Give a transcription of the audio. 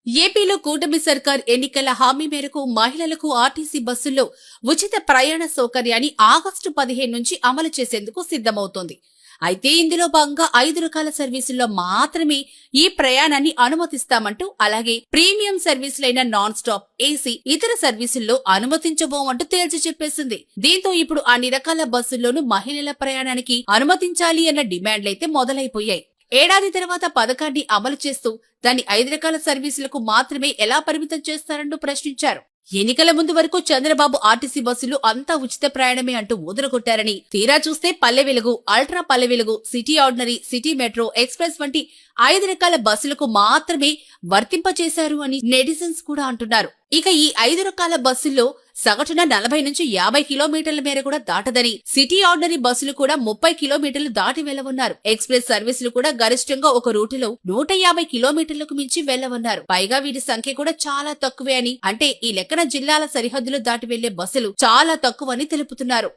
ఏపీలో కూటమి సర్కార్ ఎన్నికల హామీ మేరకు మహిళలకు ఆర్టీసీ బస్సుల్లో ఉచిత ప్రయాణ సౌకర్యాన్ని ఆగస్టు 15 నుంచి అమలు చేసేందుకు సిద్ధమవుతోంది. అయితే ఇందులో భాగంగా 5 రకాల సర్వీసుల్లో మాత్రమే ఈ ప్రయాణాన్ని అనుమతిస్తామంటూ, అలాగే ప్రీమియం సర్వీసులైన నాన్ స్టాప్, ఏసీ, ఇతర సర్వీసుల్లో అనుమతించబోమంటూ తేల్చి చెప్పేసింది. దీంతో ఇప్పుడు అన్ని రకాల బస్సుల్లోనూ మహిళల ప్రయాణానికి అనుమతించాలి అన్న డిమాండ్లైతే మొదలైపోయాయి. ఏడాది తర్వాత పథకాన్ని అమలు చేస్తూ దాన్ని 5 రకాల సర్వీసులకు మాత్రమే ఎలా పరిమితం చేస్తారంటూ ప్రశ్నించారు. ఎన్నికల ముందు వరకు చంద్రబాబు ఆర్టీసీ బస్సులు అంతా ఉచిత ప్రయాణమే అంటూ ఊదరగొట్టారని, తీరా చూస్తే Palle Velugu, ultra Palle Velugu, city ordinary, city metro, express వంటి 5 రకాల బస్సులకు మాత్రమే వర్తింపచేశారు అని నెటిజన్స్ కూడా అంటున్నారు. ఇక ఈ 5 రకాల బస్సుల్లో సగటున 40 నుంచి 50 కిలోమీటర్ల మేర కూడా దాటదని, సిటీ ఆర్డినరీ బస్సులు కూడా 30 కిలోమీటర్లు దాటి వెళ్లవన్నారు. ఎక్స్ప్రెస్ సర్వీసులు కూడా గరిష్టంగా ఒక రూటులో 150 కిలోమీటర్లకు మించి వెళ్లవన్నారు. పైగా వీటి సంఖ్య కూడా చాలా తక్కువే అని, అంటే ఈ లెక్కన జిల్లాల సరిహద్దులు దాటి వెళ్లే బస్సులు చాలా తక్కువని తెలుపుతున్నారు.